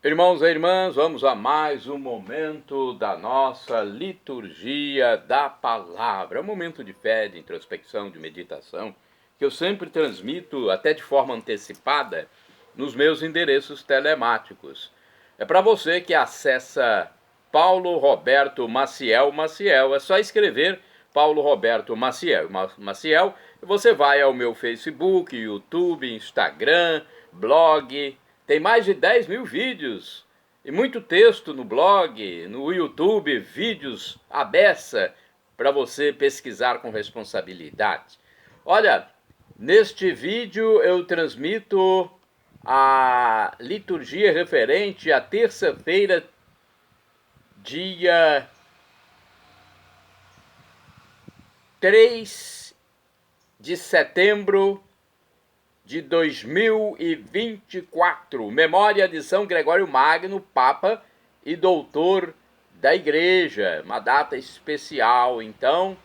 Irmãos e irmãs, vamos a mais um momento da nossa liturgia da palavra. É um momento de fé, de introspecção, de meditação, que eu sempre transmito até de forma antecipada nos meus endereços telemáticos. É para você que acessa Paulo Roberto Maciel, é só escrever Paulo Roberto Maciel, e você vai ao meu Facebook, YouTube, Instagram, blog. Tem mais de 10 mil vídeos e muito texto no blog, no YouTube, vídeos à beça para você pesquisar com responsabilidade. Olha, neste vídeo eu transmito a liturgia referente à terça-feira, dia 3 de setembro de 2024, memória de São Gregório Magno, Papa e Doutor da Igreja, uma data especial, então,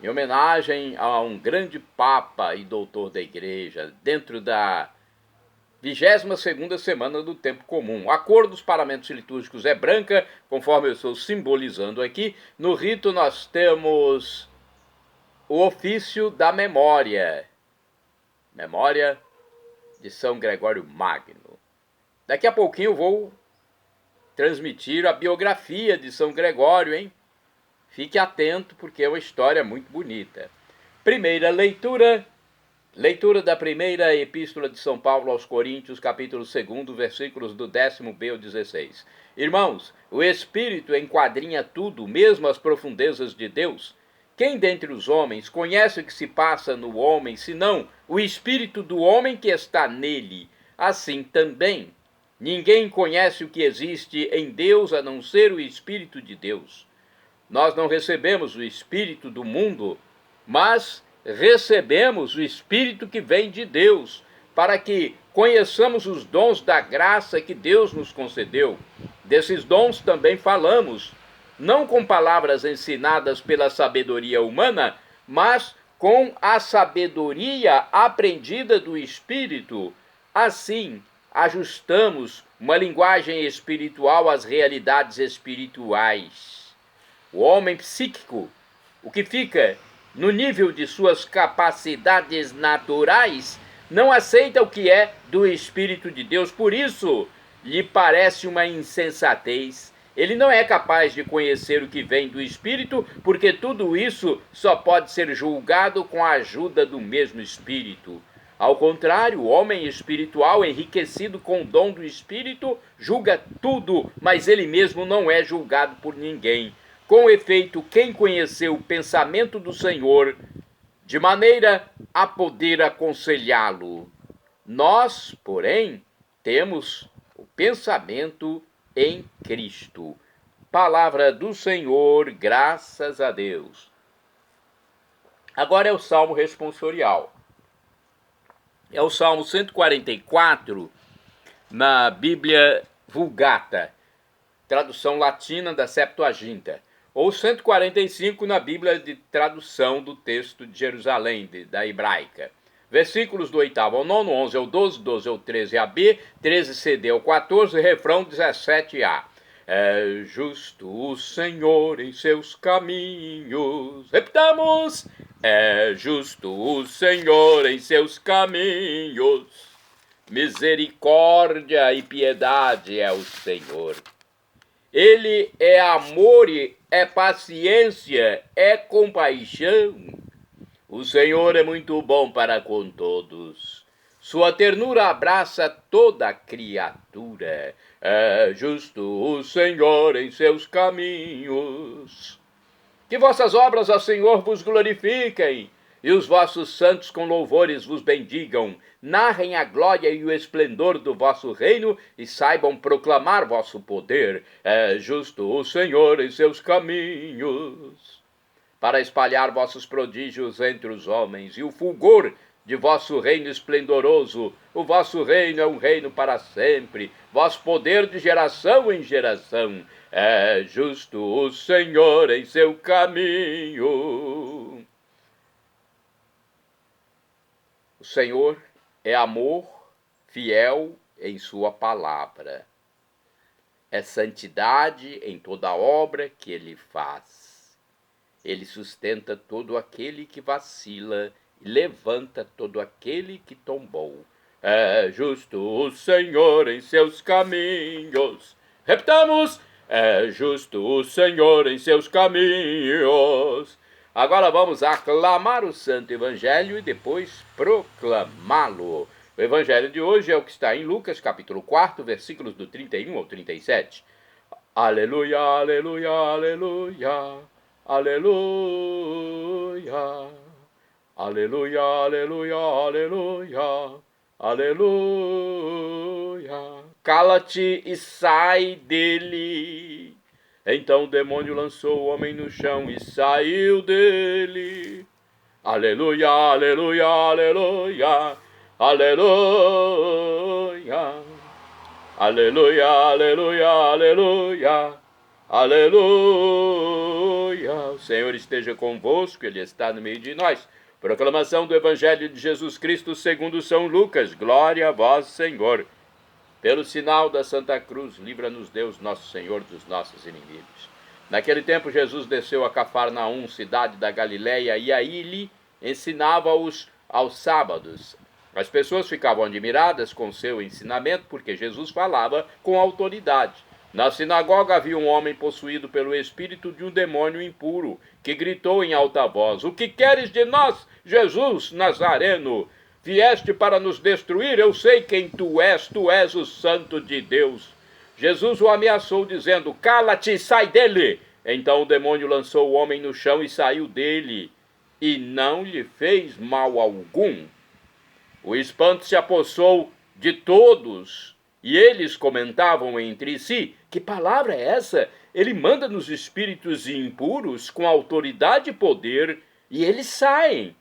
em homenagem a um grande Papa e Doutor da Igreja, dentro da 22ª semana do Tempo Comum. A cor dos paramentos litúrgicos é branca, conforme eu estou simbolizando aqui. No rito nós temos o ofício da memória de São Gregório Magno. Daqui a pouquinho eu vou transmitir a biografia de São Gregório, hein? Fique atento porque é uma história muito bonita. Primeira leitura da primeira epístola de São Paulo aos Coríntios, capítulo 2, versículos do 10b ao 16. Irmãos, o Espírito enquadrinha tudo, mesmo as profundezas de Deus. Quem dentre os homens conhece o que se passa no homem, senão o espírito do homem que está nele? Assim também, ninguém conhece o que existe em Deus a não ser o Espírito de Deus. Nós não recebemos o espírito do mundo, mas recebemos o Espírito que vem de Deus, para que conheçamos os dons da graça que Deus nos concedeu. Desses dons também falamos, não com palavras ensinadas pela sabedoria humana, mas com a sabedoria aprendida do Espírito. Assim, ajustamos uma linguagem espiritual às realidades espirituais. O homem psíquico, o que fica no nível de suas capacidades naturais, não aceita o que é do Espírito de Deus, por isso lhe parece uma insensatez. Ele não é capaz de conhecer o que vem do Espírito, porque tudo isso só pode ser julgado com a ajuda do mesmo Espírito. Ao contrário, o homem espiritual, enriquecido com o dom do Espírito, julga tudo, mas ele mesmo não é julgado por ninguém. Com efeito, quem conheceu o pensamento do Senhor, de maneira a poder aconselhá-lo? Nós, porém, temos o pensamento em Cristo. Palavra do Senhor, graças a Deus. Agora é o Salmo responsorial. É o Salmo 144 na Bíblia Vulgata, tradução latina da Septuaginta, ou 145 na Bíblia de tradução do texto de Jerusalém, da hebraica. Versículos do 8º ao 9, 11 ao 12, 12 ao 13a-b, 13cd ao 14, refrão 17a. É justo o Senhor em seus caminhos. Repitamos! É justo o Senhor em seus caminhos. Misericórdia e piedade é o Senhor. Ele é amor e é paciência, é compaixão. O Senhor é muito bom para com todos. Sua ternura abraça toda criatura. É justo o Senhor em seus caminhos. Que vossas obras, ó Senhor, vos glorifiquem, e os vossos santos com louvores vos bendigam. Narrem a glória e o esplendor do vosso reino, e saibam proclamar vosso poder. É justo o Senhor em seus caminhos, para espalhar vossos prodígios entre os homens, e o fulgor de vosso reino esplendoroso. O vosso reino é um reino para sempre, vosso poder de geração em geração. É justo o Senhor em seu caminho. O Senhor é amor, fiel em sua palavra. é santidade em toda obra que ele faz. Ele sustenta todo aquele que vacila e levanta todo aquele que tombou. É justo o Senhor em seus caminhos. Repitamos: é justo o Senhor em seus caminhos. Agora vamos aclamar o Santo Evangelho e depois proclamá-lo. O Evangelho de hoje é o que está em Lucas, capítulo 4, versículos do 31 ao 37. Aleluia, aleluia, aleluia, aleluia. Aleluia, aleluia, aleluia, aleluia. Cala-te e sai dele. Então o demônio lançou o homem no chão e saiu dele. Aleluia, aleluia, aleluia, aleluia. Aleluia, aleluia, aleluia, aleluia. O Senhor esteja convosco, Ele está no meio de nós. Proclamação do Evangelho de Jesus Cristo segundo São Lucas. Glória a vós, Senhor. Pelo sinal da Santa Cruz, livra-nos Deus, nosso Senhor, dos nossos inimigos. Naquele tempo, Jesus desceu a Cafarnaum, cidade da Galileia, e aí lhe ensinava-os aos sábados. As pessoas ficavam admiradas com seu ensinamento, porque Jesus falava com autoridade. Na sinagoga havia um homem possuído pelo espírito de um demônio impuro, que gritou em alta voz: "O que queres de nós, Jesus Nazareno? Vieste para nos destruir? Eu sei quem tu és o Santo de Deus." Jesus o ameaçou, dizendo: "Cala-te e sai dele." Então o demônio lançou o homem no chão e saiu dele, e não lhe fez mal algum. O espanto se apossou de todos, e eles comentavam entre si: "Que palavra é essa? Ele manda nos espíritos impuros com autoridade e poder, e eles saem."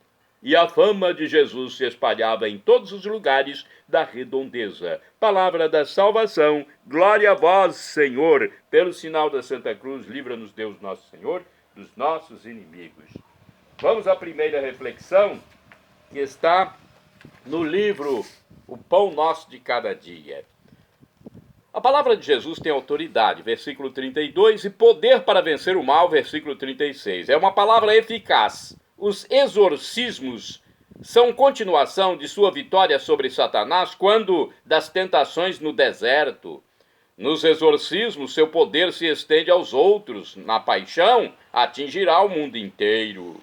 E a fama de Jesus se espalhava em todos os lugares da redondeza. Palavra da salvação, glória a vós, Senhor. Pelo sinal da Santa Cruz, livra-nos Deus nosso Senhor dos nossos inimigos. Vamos à primeira reflexão, que está no livro O Pão Nosso de Cada Dia. A palavra de Jesus tem autoridade, versículo 32, e poder para vencer o mal, versículo 36. É uma palavra eficaz. Os exorcismos são continuação de sua vitória sobre Satanás quando das tentações no deserto. Nos exorcismos, seu poder se estende aos outros. Na paixão, atingirá o mundo inteiro.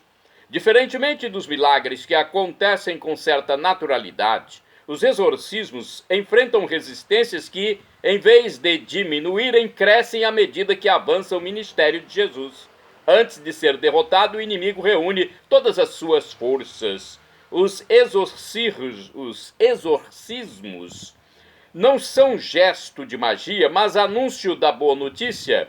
Diferentemente dos milagres que acontecem com certa naturalidade, os exorcismos enfrentam resistências que, em vez de diminuírem, crescem à medida que avança o ministério de Jesus. Antes de ser derrotado, o inimigo reúne todas as suas forças. Os exorcismos não são gesto de magia, mas anúncio da boa notícia.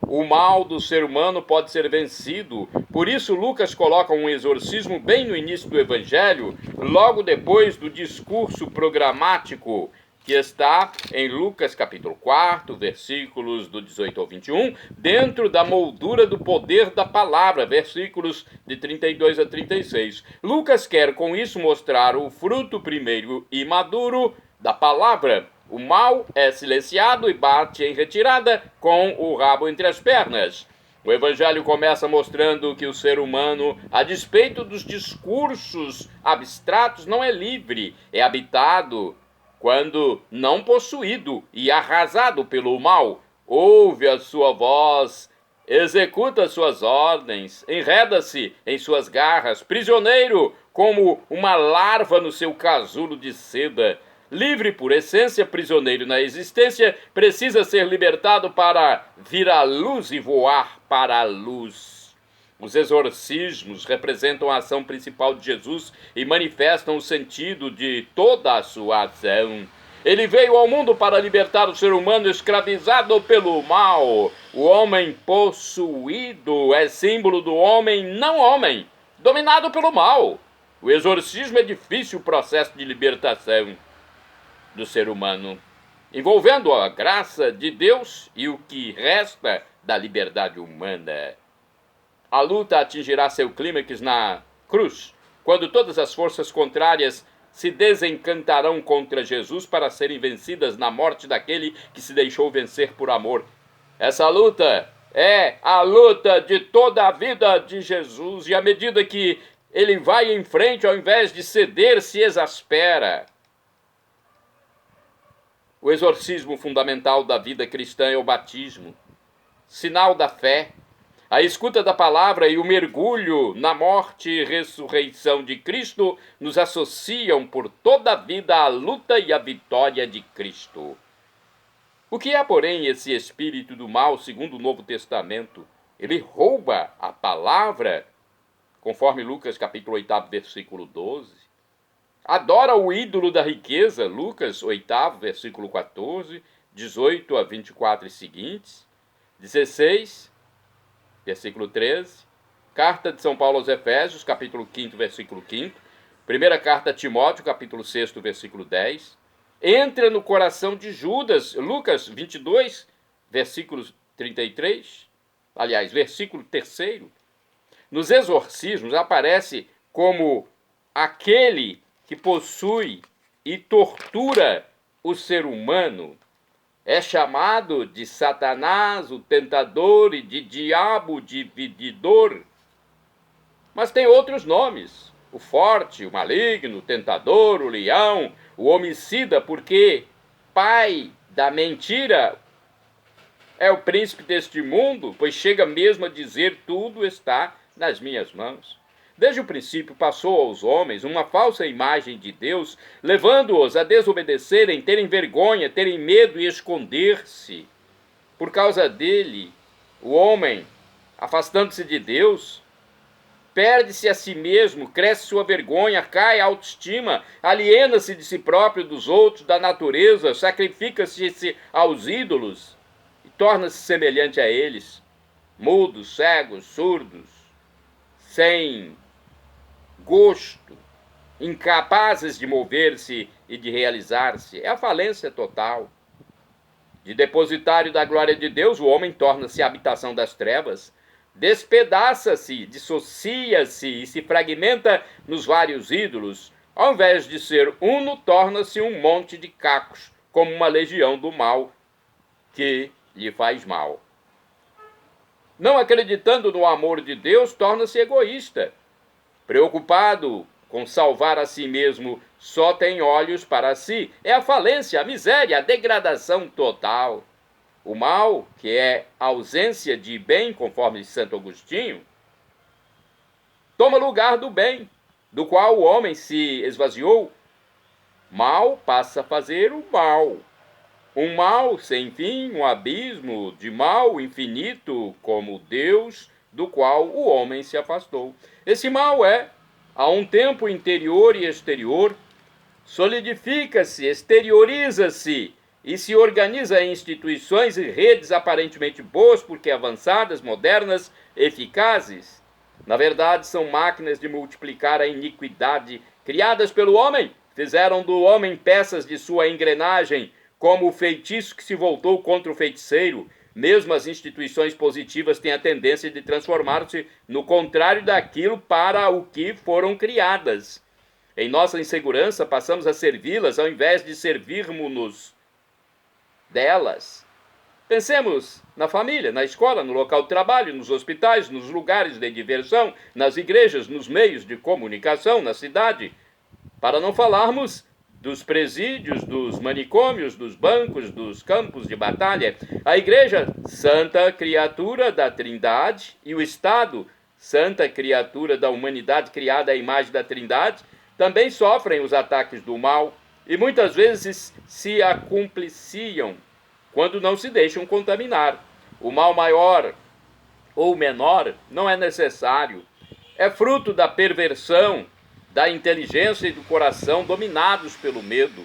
O mal do ser humano pode ser vencido. Por isso, Lucas coloca um exorcismo bem no início do Evangelho, logo depois do discurso programático, que está em Lucas capítulo 4, versículos do 18 ao 21, dentro da moldura do poder da palavra, versículos de 32 a 36. Lucas quer com isso mostrar o fruto primeiro e maduro da palavra. O mal é silenciado e bate em retirada com o rabo entre as pernas. O Evangelho começa mostrando que o ser humano, a despeito dos discursos abstratos, não é livre, é habitado quando não possuído e arrasado pelo mal. Ouve a sua voz, executa suas ordens, enreda-se em suas garras, prisioneiro como uma larva no seu casulo de seda. Livre por essência, prisioneiro na existência, precisa ser libertado para vir à luz e voar para a luz. Os exorcismos representam a ação principal de Jesus e manifestam o sentido de toda a sua ação. Ele veio ao mundo para libertar o ser humano escravizado pelo mal. O homem possuído é símbolo do homem não homem, dominado pelo mal. O exorcismo é difícil processo de libertação do ser humano, envolvendo a graça de Deus e o que resta da liberdade humana. A luta atingirá seu clímax na cruz, quando todas as forças contrárias se desencantarão contra Jesus para serem vencidas na morte daquele que se deixou vencer por amor. Essa luta é a luta de toda a vida de Jesus, e à medida que ele vai em frente, ao invés de ceder, se exaspera. O exorcismo fundamental da vida cristã é o batismo, sinal da fé. A escuta da palavra e o mergulho na morte e ressurreição de Cristo nos associam por toda a vida à luta e à vitória de Cristo. O que é, porém, esse espírito do mal, segundo o Novo Testamento? Ele rouba a palavra, conforme Lucas capítulo 8, versículo 12. Adora o ídolo da riqueza, Lucas 8, versículo 14, 18 a 24 e seguintes, 16, versículo 13, carta de São Paulo aos Efésios, capítulo 5, versículo 5, primeira carta a Timóteo, capítulo 6, versículo 10, entra no coração de Judas, Lucas 22, versículo 33, aliás, versículo 3, nos exorcismos aparece como aquele que possui e tortura o ser humano. É chamado de Satanás, o tentador, e de diabo divididor. Mas tem outros nomes: o forte, o maligno, o tentador, o leão, o homicida, porque pai da mentira é o príncipe deste mundo, pois chega mesmo a dizer: tudo está nas minhas mãos. Desde o princípio passou aos homens uma falsa imagem de Deus, levando-os a desobedecerem, terem vergonha, terem medo e esconder-se. Por causa dele, o homem, afastando-se de Deus, perde-se a si mesmo, cresce sua vergonha, cai a autoestima, aliena-se de si próprio, dos outros, da natureza, sacrifica-se aos ídolos e torna-se semelhante a eles, mudos, cegos, surdos, sem gosto, incapazes de mover-se e de realizar-se. É a falência total. De depositário da glória de Deus, o homem torna-se a habitação das trevas, despedaça-se, dissocia-se e se fragmenta nos vários ídolos. Ao invés de ser uno, torna-se um monte de cacos, como uma legião do mal que lhe faz mal. Não acreditando no amor de Deus, torna-se egoísta. Preocupado com salvar a si mesmo, só tem olhos para si. É a falência, a miséria, a degradação total. O mal, que é a ausência de bem, conforme Santo Agostinho, toma lugar do bem, do qual o homem se esvaziou. Mal passa a fazer o mal. Um mal sem fim, um abismo de mal infinito, como Deus, do qual o homem se afastou. Esse mal é, a um tempo interior e exterior, solidifica-se, exterioriza-se e se organiza em instituições e redes aparentemente boas, porque avançadas, modernas, eficazes. Na verdade, são máquinas de multiplicar a iniquidade criadas pelo homem, fizeram do homem peças de sua engrenagem, como o feitiço que se voltou contra o feiticeiro. Mesmo as instituições positivas têm a tendência de transformar-se no contrário daquilo para o que foram criadas. Em nossa insegurança, passamos a servi-las ao invés de servirmos-nos delas. Pensemos na família, na escola, no local de trabalho, nos hospitais, nos lugares de diversão, nas igrejas, nos meios de comunicação, na cidade. Para não falarmos dos presídios, dos manicômios, dos bancos, dos campos de batalha. A Igreja, santa criatura da Trindade, e o Estado, santa criatura da humanidade criada à imagem da Trindade, também sofrem os ataques do mal e muitas vezes se acumpliciam quando não se deixam contaminar. O mal maior ou menor não é necessário. É fruto da perversão, da inteligência e do coração dominados pelo medo.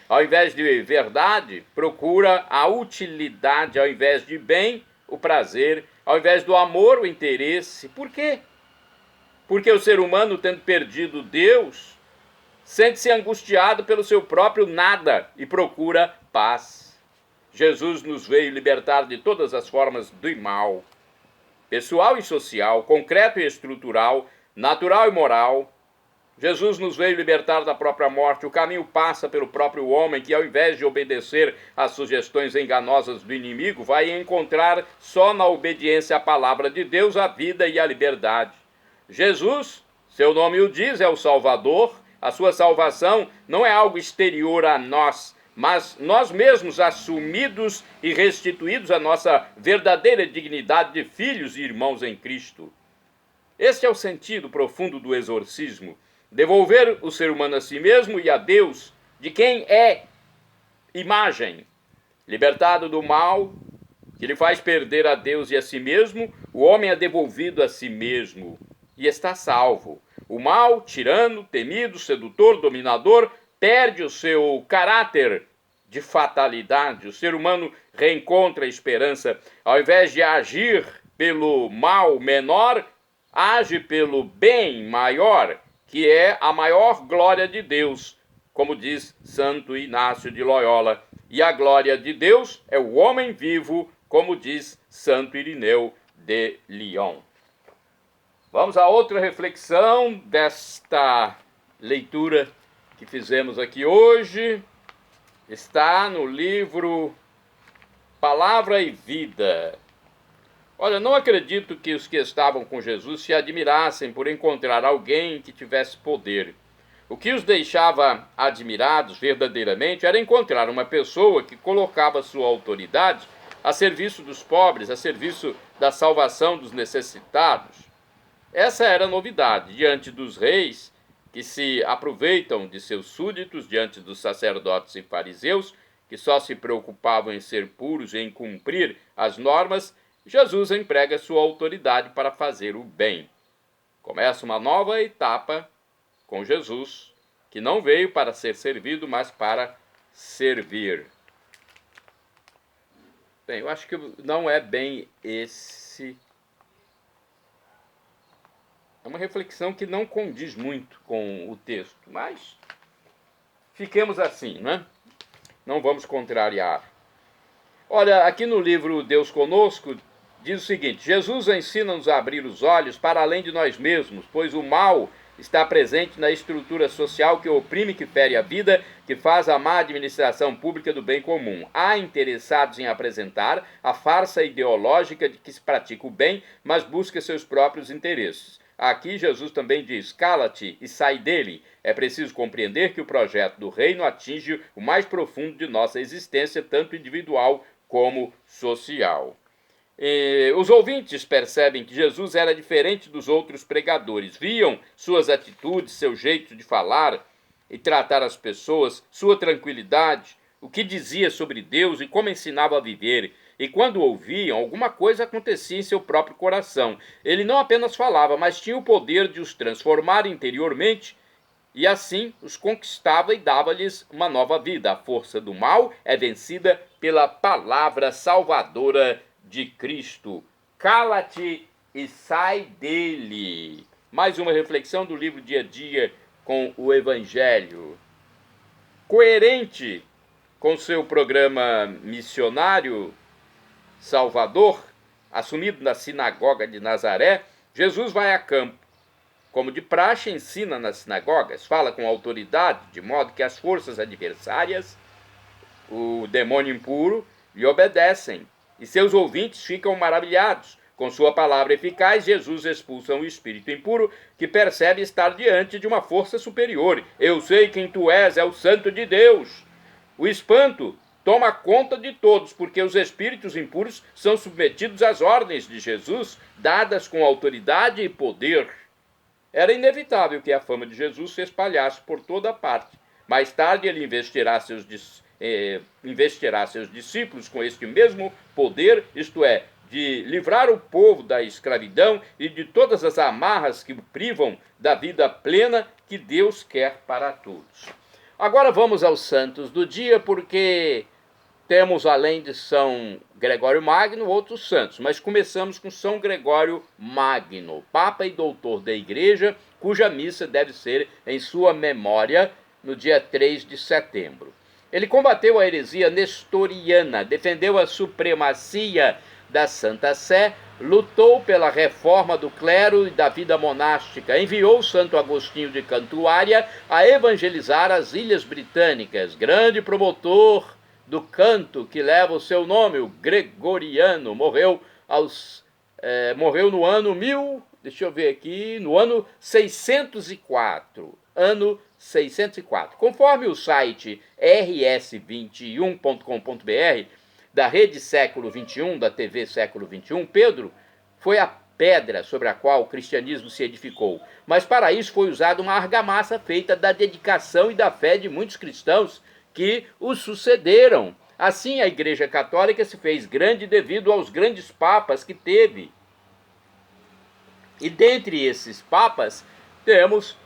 Ao invés de verdade, procura a utilidade, ao invés de bem, o prazer, ao invés do amor, o interesse. Por quê? Porque o ser humano, tendo perdido Deus, sente-se angustiado pelo seu próprio nada e procura paz. Jesus nos veio libertar de todas as formas do mal, pessoal e social, concreto e estrutural, natural e moral, Jesus nos veio libertar da própria morte. O caminho passa pelo próprio homem, que ao invés de obedecer às sugestões enganosas do inimigo, vai encontrar só na obediência à palavra de Deus a vida e a liberdade. Jesus, seu nome o diz, é o Salvador. A sua salvação não é algo exterior a nós, mas nós mesmos assumidos e restituídos à nossa verdadeira dignidade de filhos e irmãos em Cristo. Este é o sentido profundo do exorcismo. Devolver o ser humano a si mesmo e a Deus, de quem é imagem. Libertado do mal, que lhe faz perder a Deus e a si mesmo, o homem é devolvido a si mesmo e está salvo. O mal, tirano, temido, sedutor, dominador, perde o seu caráter de fatalidade. O ser humano reencontra a esperança. Ao invés de agir pelo mal menor, age pelo bem maior, que é a maior glória de Deus, como diz Santo Inácio de Loyola. E a glória de Deus é o homem vivo, como diz Santo Irineu de Lyon. Vamos a outra reflexão desta leitura que fizemos aqui hoje. Está no livro Palavra e Vida. Olha, não acredito que os que estavam com Jesus se admirassem por encontrar alguém que tivesse poder. O que os deixava admirados verdadeiramente era encontrar uma pessoa que colocava sua autoridade a serviço dos pobres, a serviço da salvação dos necessitados. Essa era a novidade diante dos reis que se aproveitam de seus súditos, diante dos sacerdotes e fariseus, que só se preocupavam em ser puros e em cumprir as normas. Jesus emprega sua autoridade para fazer o bem. Começa uma nova etapa com Jesus, que não veio para ser servido, mas para servir. Bem, eu acho que não é bem esse. É uma reflexão que não condiz muito com o texto, mas fiquemos assim, né? Não vamos contrariar. Olha, aqui no livro Deus Conosco, diz o seguinte: Jesus ensina-nos a abrir os olhos para além de nós mesmos, pois o mal está presente na estrutura social que oprime, que fere a vida, que faz a má administração pública do bem comum. Há interessados em apresentar a farsa ideológica de que se pratica o bem, mas busca seus próprios interesses. Aqui Jesus também diz: cala-te e sai dele. É preciso compreender que o projeto do reino atinge o mais profundo de nossa existência, tanto individual como social. Os ouvintes percebem que Jesus era diferente dos outros pregadores. Viam suas atitudes, seu jeito de falar e tratar as pessoas, sua tranquilidade, o que dizia sobre Deus e como ensinava a viver. E quando ouviam, alguma coisa acontecia em seu próprio coração. Ele não apenas falava, mas tinha o poder de os transformar interiormente, e assim os conquistava e dava-lhes uma nova vida. A força do mal é vencida pela palavra salvadora de Cristo. Cala-te e sai dele. Mais uma reflexão do livro Dia a Dia com o Evangelho. Coerente com seu programa missionário Salvador, assumido na sinagoga de Nazaré, Jesus vai a campo. Como de praxe, ensina nas sinagogas, fala com autoridade, de modo que as forças adversárias, o demônio impuro, lhe obedecem, e seus ouvintes ficam maravilhados. Com sua palavra eficaz, Jesus expulsa um espírito impuro que percebe estar diante de uma força superior. Eu sei quem tu és, é o Santo de Deus. O espanto toma conta de todos, porque os espíritos impuros são submetidos às ordens de Jesus, dadas com autoridade e poder. Era inevitável que a fama de Jesus se espalhasse por toda parte. Mais tarde ele investirá seus discípulos com este mesmo poder, isto é, de livrar o povo da escravidão e de todas as amarras que o privam da vida plena que Deus quer para todos. Agora vamos aos santos do dia, porque temos, além de São Gregório Magno, outros santos, mas começamos com São Gregório Magno, Papa e Doutor da Igreja, cuja missa deve ser em sua memória no dia 3 de setembro. Ele combateu a heresia nestoriana, defendeu a supremacia da Santa Sé, lutou pela reforma do clero e da vida monástica, enviou Santo Agostinho de Cantuária a evangelizar as Ilhas Britânicas, grande promotor do canto que leva o seu nome, o Gregoriano, morreu no ano no ano 604, Conforme o site rs21.com.br, da Rede Século XXI, da TV Século XXI, Pedro foi a pedra sobre a qual o cristianismo se edificou. Mas para isso foi usada uma argamassa feita da dedicação e da fé de muitos cristãos que o sucederam. Assim, a Igreja Católica se fez grande devido aos grandes papas que teve. E dentre esses papas, temos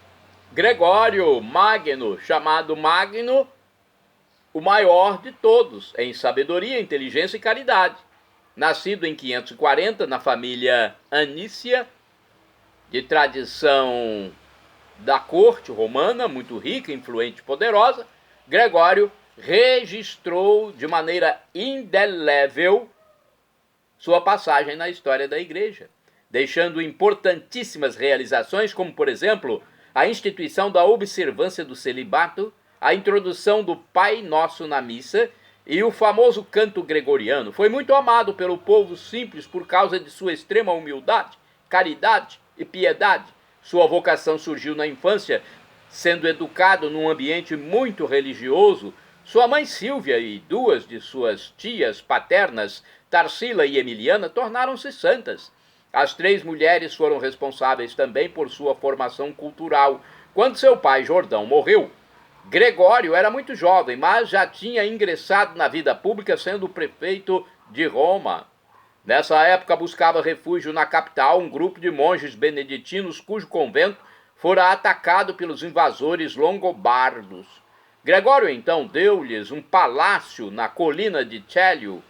Gregório Magno, chamado Magno, o maior de todos, em sabedoria, inteligência e caridade. Nascido em 540, na família Anícia, de tradição da corte romana, muito rica, influente e poderosa, Gregório registrou de maneira indelével sua passagem na história da Igreja, deixando importantíssimas realizações, como, por exemplo, a instituição da observância do celibato, a introdução do Pai Nosso na missa e o famoso canto gregoriano. Foi muito amado pelo povo simples por causa de sua extrema humildade, caridade e piedade. Sua vocação surgiu na infância, sendo educado num ambiente muito religioso. Sua mãe Sílvia e duas de suas tias paternas, Tarsila e Emiliana, tornaram-se santas. As três mulheres foram responsáveis também por sua formação cultural. Quando seu pai Jordão morreu, Gregório era muito jovem, mas já tinha ingressado na vida pública, sendo prefeito de Roma. Nessa época buscava refúgio na capital um grupo de monges beneditinos cujo convento fora atacado pelos invasores longobardos. Gregório então deu-lhes um palácio na colina de Célio,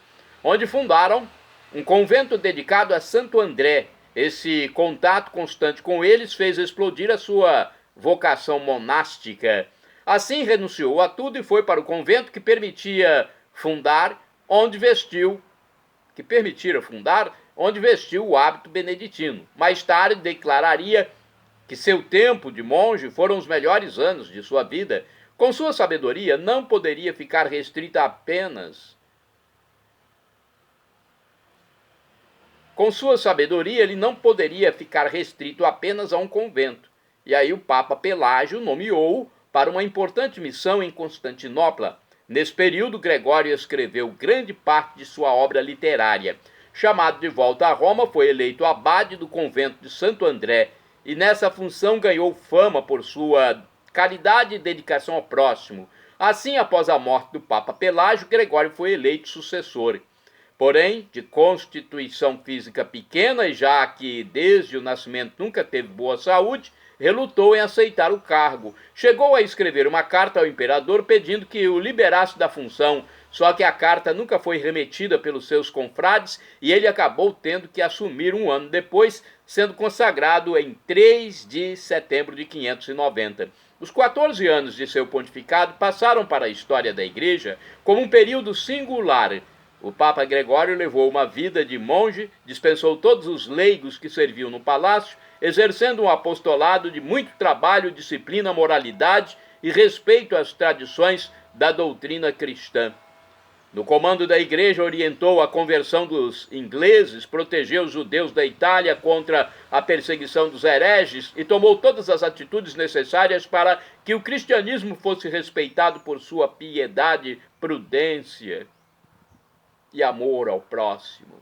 onde fundaram um convento dedicado a Santo André. Esse contato constante com eles fez explodir a sua vocação monástica. Assim renunciou a tudo e foi para o convento que permitira fundar, onde vestiu o hábito beneditino. Mais tarde declararia que seu tempo de monge foram os melhores anos de sua vida. Com sua sabedoria, não poderia ficar restrita apenas. Com sua sabedoria, ele não poderia ficar restrito apenas a um convento. E aí o Papa Pelágio nomeou para uma importante missão em Constantinopla. Nesse período, Gregório escreveu grande parte de sua obra literária. Chamado de volta a Roma, foi eleito abade do convento de Santo André e nessa função ganhou fama por sua caridade e dedicação ao próximo. Assim, após a morte do Papa Pelágio, Gregório foi eleito sucessor. Porém, de constituição física pequena e já que desde o nascimento nunca teve boa saúde, relutou em aceitar o cargo. Chegou a escrever uma carta ao imperador pedindo que o liberasse da função, só que a carta nunca foi remetida pelos seus confrades e ele acabou tendo que assumir um ano depois, sendo consagrado em 3 de setembro de 590. Os 14 anos de seu pontificado passaram para a história da Igreja como um período singular. O Papa Gregório levou uma vida de monge, dispensou todos os leigos que serviam no palácio, exercendo um apostolado de muito trabalho, disciplina, moralidade e respeito às tradições da doutrina cristã. No comando da Igreja, orientou a conversão dos ingleses, protegeu os judeus da Itália contra a perseguição dos hereges e tomou todas as atitudes necessárias para que o cristianismo fosse respeitado por sua piedade, prudência e amor ao próximo.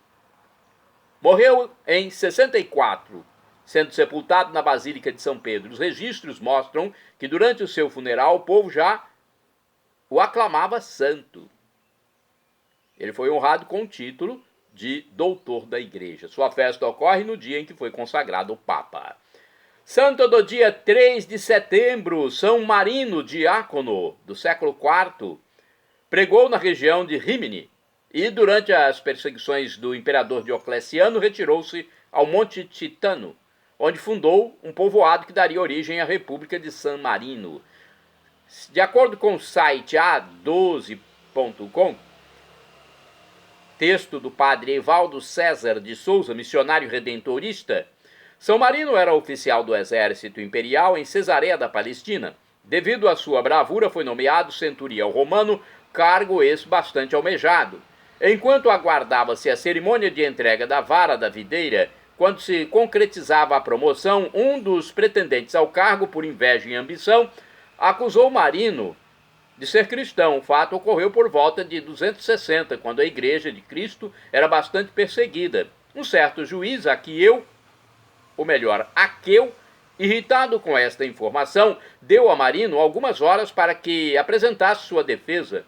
Morreu em 64, sendo sepultado na Basílica de São Pedro. Os registros mostram que durante o seu funeral o povo já o aclamava santo. Ele foi honrado com o título de doutor da Igreja. Sua festa ocorre no dia em que foi consagrado o Papa. Santo do dia 3 de setembro, São Marino, diácono do século IV, pregou na região de Rímini e, durante as perseguições do imperador Diocleciano, retirou-se ao Monte Titano, onde fundou um povoado que daria origem à República de San Marino. De acordo com o site A12.com, Texto do padre Evaldo César de Souza, missionário redentorista. São Marino era oficial do exército imperial em Cesareia da Palestina. Devido à sua bravura, foi nomeado centurião romano, cargo esse bastante almejado. Enquanto aguardava-se a cerimônia de entrega da vara da videira, quando se concretizava a promoção, um dos pretendentes ao cargo, por inveja e ambição, acusou Marino de ser cristão. O fato ocorreu por volta de 260, quando a Igreja de Cristo era bastante perseguida. Um certo juiz, Aqueu, irritado com esta informação, deu a Marino algumas horas para que apresentasse sua defesa.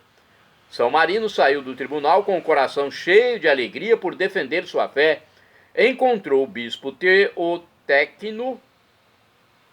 São Marino saiu do tribunal com o coração cheio de alegria por defender sua fé. Encontrou o bispo Teotecno,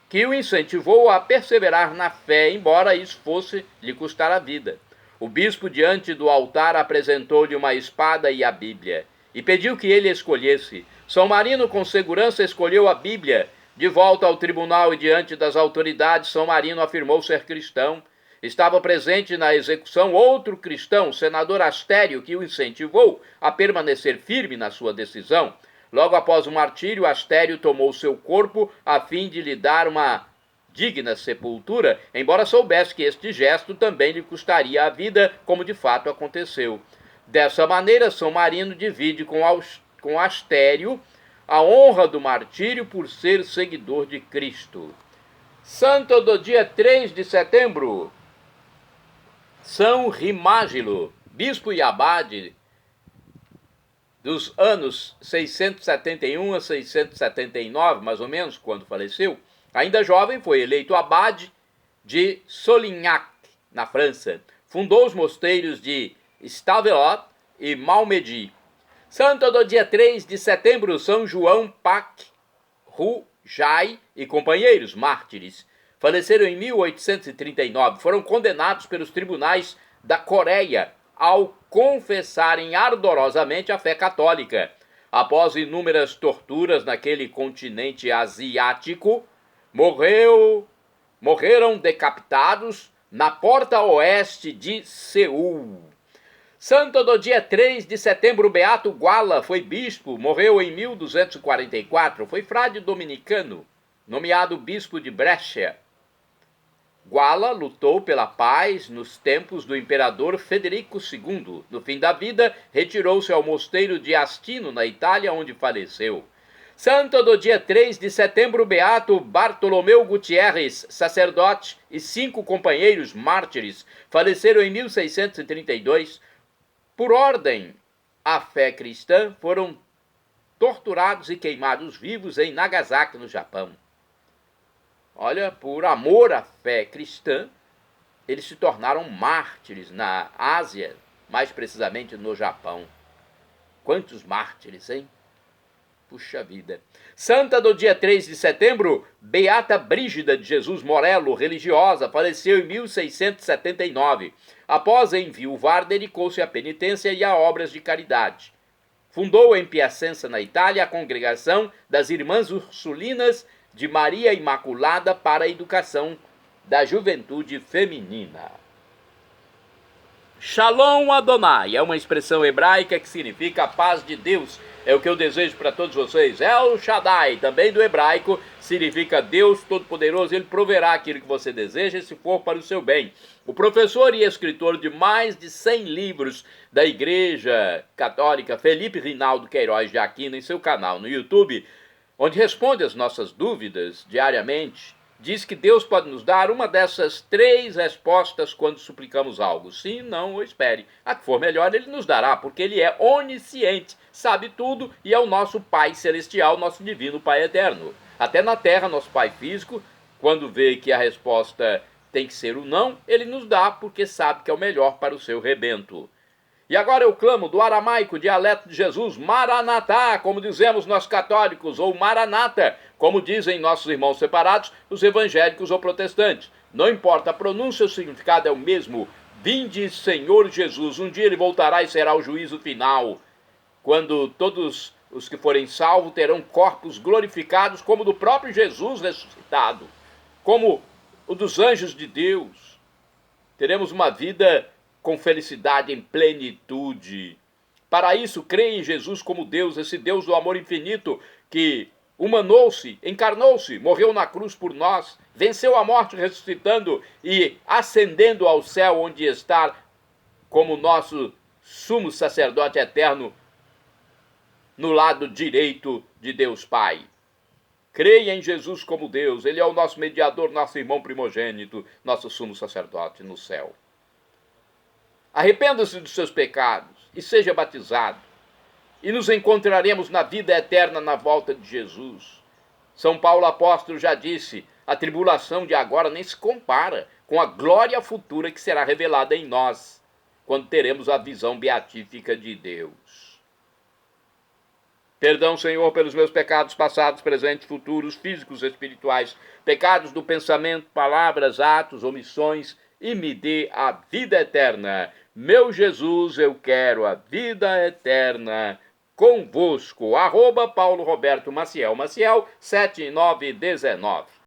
que o incentivou a perseverar na fé, embora isso fosse lhe custar a vida. O bispo, diante do altar, apresentou-lhe uma espada e a Bíblia, e pediu que ele escolhesse. São Marino, com segurança, escolheu a Bíblia. De volta ao tribunal e diante das autoridades, São Marino afirmou ser cristão. Estava presente na execução outro cristão, o senador Astério, que o incentivou a permanecer firme na sua decisão. Logo após o martírio, Astério tomou seu corpo a fim de lhe dar uma digna sepultura, embora soubesse que este gesto também lhe custaria a vida, como de fato aconteceu. Dessa maneira, São Marino divide com Astério a honra do martírio por ser seguidor de Cristo. Santo do dia 3 de setembro, São Rimágilo, bispo e abade dos anos 671 a 679, mais ou menos, quando faleceu. Ainda jovem, foi eleito abade de Solignac, na França. Fundou os mosteiros de Stavelot e Malmedy. Santo do dia 3 de setembro, São João Pac, Ru Jai e companheiros mártires. Faleceram em 1839. Foram condenados pelos tribunais da Coreia ao confessarem ardorosamente a fé católica. Após inúmeras torturas naquele continente asiático, morreram decapitados na porta oeste de Seul. Santo do dia 3 de setembro, Beato Guala, foi bispo, morreu em 1244, foi frade dominicano, nomeado bispo de Brescia. Guala lutou pela paz nos tempos do imperador Federico II. No fim da vida, retirou-se ao mosteiro de Astino, na Itália, onde faleceu. Santo do dia 3 de setembro, Beato Bartolomeu Gutierrez, sacerdote, e 5 companheiros mártires, faleceram em 1632. Por ordem à fé cristã, foram torturados e queimados vivos em Nagasaki, no Japão. Olha, por amor à fé cristã, eles se tornaram mártires na Ásia, mais precisamente no Japão. Quantos mártires, hein? Puxa vida. Santa do dia 3 de setembro, Beata Brígida de Jesus Morello, religiosa, faleceu em 1679. Após enviuvar, dedicou-se à penitência e a obras de caridade. Fundou em Piacenza, na Itália, a congregação das Irmãs Ursulinas de Maria Imaculada para a educação da juventude feminina. Shalom Adonai é uma expressão hebraica que significa a paz de Deus. É o que eu desejo para todos vocês. El Shaddai, também do hebraico, significa Deus Todo-Poderoso. Ele proverá aquilo que você deseja, se for para o seu bem. O professor e escritor de mais de 100 livros da Igreja Católica, Felipe Rinaldo Queiroz de Aquino, em seu canal no YouTube, onde responde as nossas dúvidas diariamente, diz que Deus pode nos dar uma dessas 3 respostas quando suplicamos algo. Sim, não ou espere. A que for melhor ele nos dará, porque ele é onisciente, sabe tudo e é o nosso Pai Celestial, nosso divino Pai Eterno. Até na terra, nosso Pai Físico, quando vê que a resposta tem que ser o não, ele nos dá porque sabe que é o melhor para o seu rebento. E agora eu clamo do aramaico, dialeto de Jesus, Maranatá, como dizemos nós católicos, ou Maranata, como dizem nossos irmãos separados, os evangélicos ou protestantes. Não importa a pronúncia, o significado é o mesmo. Vinde, Senhor Jesus, um dia ele voltará e será o juízo final, quando todos os que forem salvos terão corpos glorificados, como o do próprio Jesus ressuscitado, como o dos anjos de Deus. Teremos uma vida com felicidade em plenitude. Para isso, creia em Jesus como Deus, esse Deus do amor infinito que humanou-se, encarnou-se, morreu na cruz por nós, venceu a morte ressuscitando e ascendendo ao céu, onde está como nosso sumo sacerdote eterno no lado direito de Deus Pai. Creia em Jesus como Deus, ele é o nosso mediador, nosso irmão primogênito, nosso sumo sacerdote no céu. Arrependa-se dos seus pecados e seja batizado, e nos encontraremos na vida eterna na volta de Jesus. São Paulo apóstolo já disse, a tribulação de agora nem se compara com a glória futura que será revelada em nós, quando teremos a visão beatífica de Deus. Perdão, Senhor, pelos meus pecados passados, presentes, futuros, físicos, espirituais, pecados do pensamento, palavras, atos, omissões, e me dê a vida eterna. Meu Jesus, eu quero a vida eterna convosco. @ Paulo Roberto Maciel, Maciel 7919.